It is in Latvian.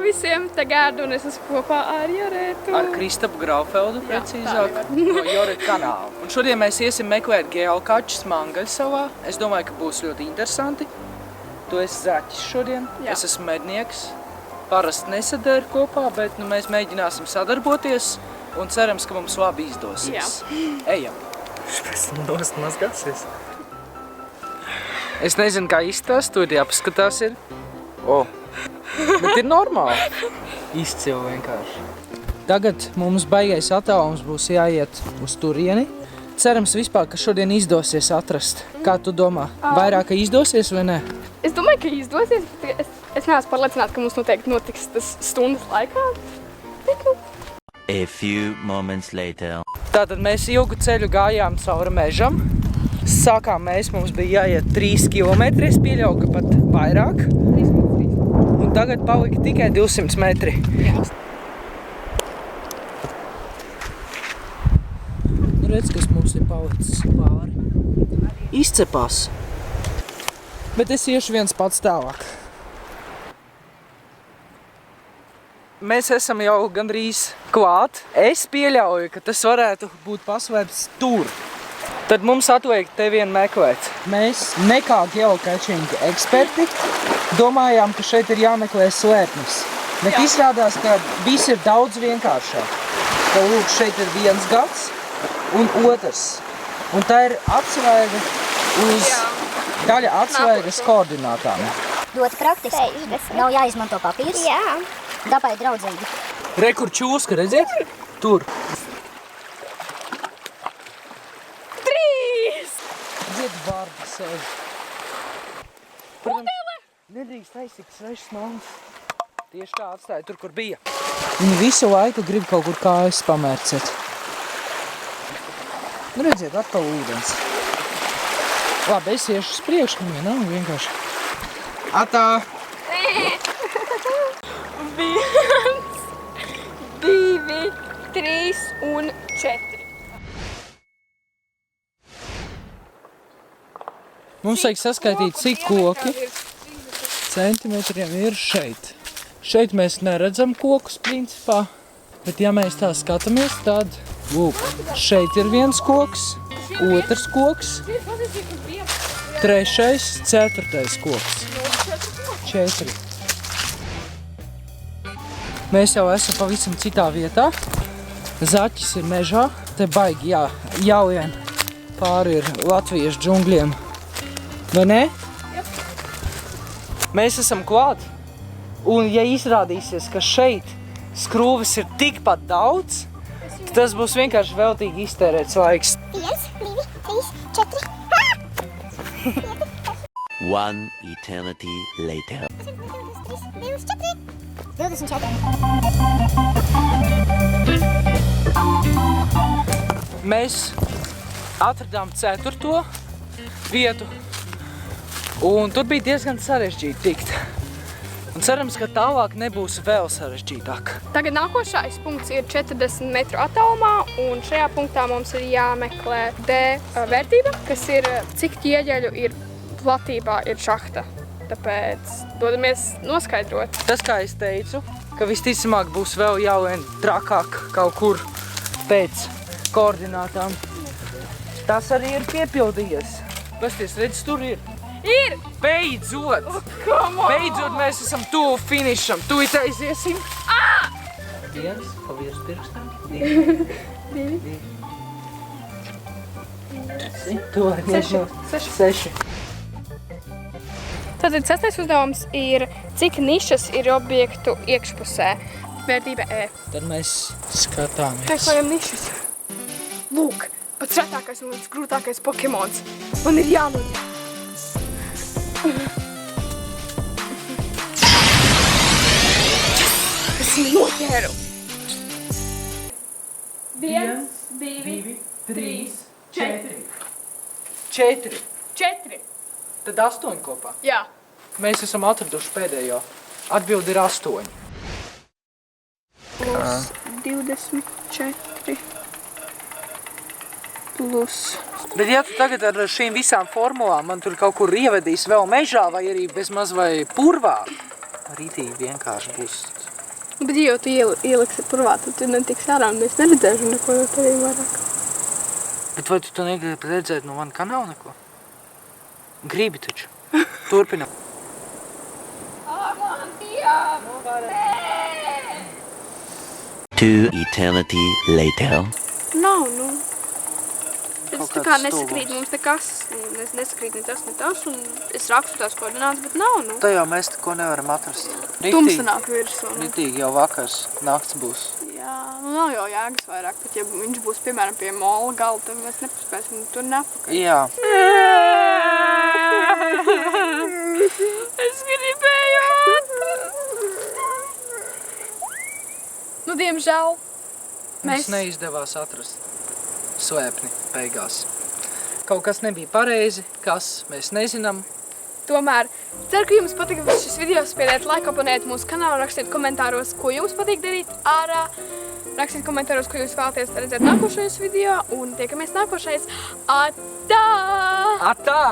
visiem te gārdu, un es esmu kopā ar Joretu. Ar Kristapu Graufeldu, precīzāk, no Joreta kanāla. Un šodien mēs iesim meklēt geokačus Mangaļsavā. Es domāju, ka būs ļoti interesanti. Tu esi Zaķis šodien, es esmu mednieks. Parasti nesadara kopā, bet mēs mēģināsim sadarboties un cerams, ka mums labi izdosies. Ejam! Pēc nost mazgāsies. Es nezinu, kā izstās, tur jāpaskatās ir. Bet ir normāli. Izcili vienkārši. Tagad mums baigais attālums būs jāiet uz turieni. Cerams vispār, ka šodien izdosies atrast. Kā tu domā? Vairāk, ka izdosies vai ne? Es domāju, ka izdosies, bet es neesmu pārliecināta, ka mums noteikti notiks tas stundas laikā. A few moments later. Tātad mēs ilgu ceļu gājām cauri mežam. Sākām mums bija jāiet 3 kilometri, es pieļauju, ka pat vairāk. Un tagad palika tikai 200 metri. Nu redz, kas mums ir palicis pāri. Izcepās. Bet es iešu viens pats tālāk. Mēs esam jau gandrīz klāt. Es pieļauju, ka tas varētu būt paslēpts tur. Tad mums atliek te vien meklēt. Mēs nekā geocaching eksperti domājām, ka šeit ir jāmeklē slēpnis. Bet izrādās, ka viss ir daudz vienkāršāk. Ka lūk, šeit ir viens gads un otrs. Un tā ir atsvaiga uz daļa atsvaigas koordinātām. Ļoti praktiski. Nav jāizmanto papīrs. Jā. Dabai draudzīgi. Re, kur čūska, redziet? Tur. Redziet, vārdi sēž. Putele! Nedrīkst aizsikt svešas māmas. Tieši tā atstāja tur, kur bija. Viņi visu laiku grib kaut kur kājas pamērcēt. Nu, redziet, atkal ūdens. Labi, es iešu uz priekšu, nav vienkārši. Atā! 1, 2, 3 un 4. Mums vajag saskaitīt, cik koki centimetriem ir šeit. Šeit mēs neredzam kokus principā, bet ja mēs tā skatāmies, tad lūk, šeit ir viens koks, otrs koks, trešais, ceturtais koks. 4. Mēs jau esam pavisam citā vietā. Zaķis ir mežā, te baigi jālien pāri ir Latvijas džungļiem. Vai ne? Mēs esam klāt. Un ja izrādīsies, ka šeit skrūves ir tikpat daudz, tad tas būs vienkārši veltīgi iztērēts laiks. 1, 2, 3, 4. 1 eternity later. 24. Mēs atradām 4. vietu. Un tur bija diezgan sarežģīti tikt. Un cerams, ka tālāk nebūs vēl sarežģītāk. Tagad nākošais punkts ir 40 metru attālumā, un šajā punktā mums ir jāmeklē D vērtība, kas ir cik ķieģeļu ir platībā ir šahta. Tāpēc dodamies noskaidrot. Tas, kā es teicu, ka visticamāk būs vēl jālien trakāk kaut kur pēc koordinātām. Tas arī ir piepildījies. Pasties, redz, tur ir. Ir! Beidzot! Beidzot mēs esam tuvu finišam. Tūlīt aiziesim. 1, pavirs pirkstām. 2. 6. Tātad 6. uzdevums ir, cik nišas ir objektu iekšpusē. Vērtība E. Tad mēs skatāmies. Meklējam nišas. Lūk, pats retākais un grūtākais Pokemons. Man ir jānoņem. Es noķēru. 1, 2, 3, 4. 4. 4. Tad 8 kopā. Jā. Mēs esam atraduši pēdējo. Atbildi ir 8. Plus 24. Plus. Bet ja tu tagad ar šīm visām formulām man tur kaut kur ievedīs vēl mežā vai arī bezmaz vai purvā, rītīgi vienkārši būs Bet ja jau tu ieliksi purvā, tad tu netiks ārā un mēs neredzēsim neko no tevi vairāk. Bet vai tu to negribi redzēt no man kanāla neko? Gribi taču. Turpinam. Two eternity later. Nav, nu. Kaut Es tā kā kāds nesakrīt mums nekas, nesakrīt ne tas, un es rakstu tās koordinātas, bet nav, nu. Tā jau mēs neko nevaram atrast. Tumsa nāk virsū, nu. Ritīgi jau vakars, nakts būs. Jā, nu nav jau jēgas vairāk, bet ja viņš būs, piemēram, pie mola gala, tad mēs nepaspēsim tur nepakaļ. Jā. Es gribēju Nu, diemžēl, Mums neizdevās atrast svēpni beigās. Kaut kas nebija pareizi, kas mēs nezinām. Tomēr ceru, ka jums patika šis video. Spiediet laiku, abonēt mūsu kanālu, rakstiet komentāros, ko jums patīk darīt ārā. Rakstiet komentāros, ko jūs vēlaties redzēt nākošajos video. Un tiekamies nākošais. Atā! Atā!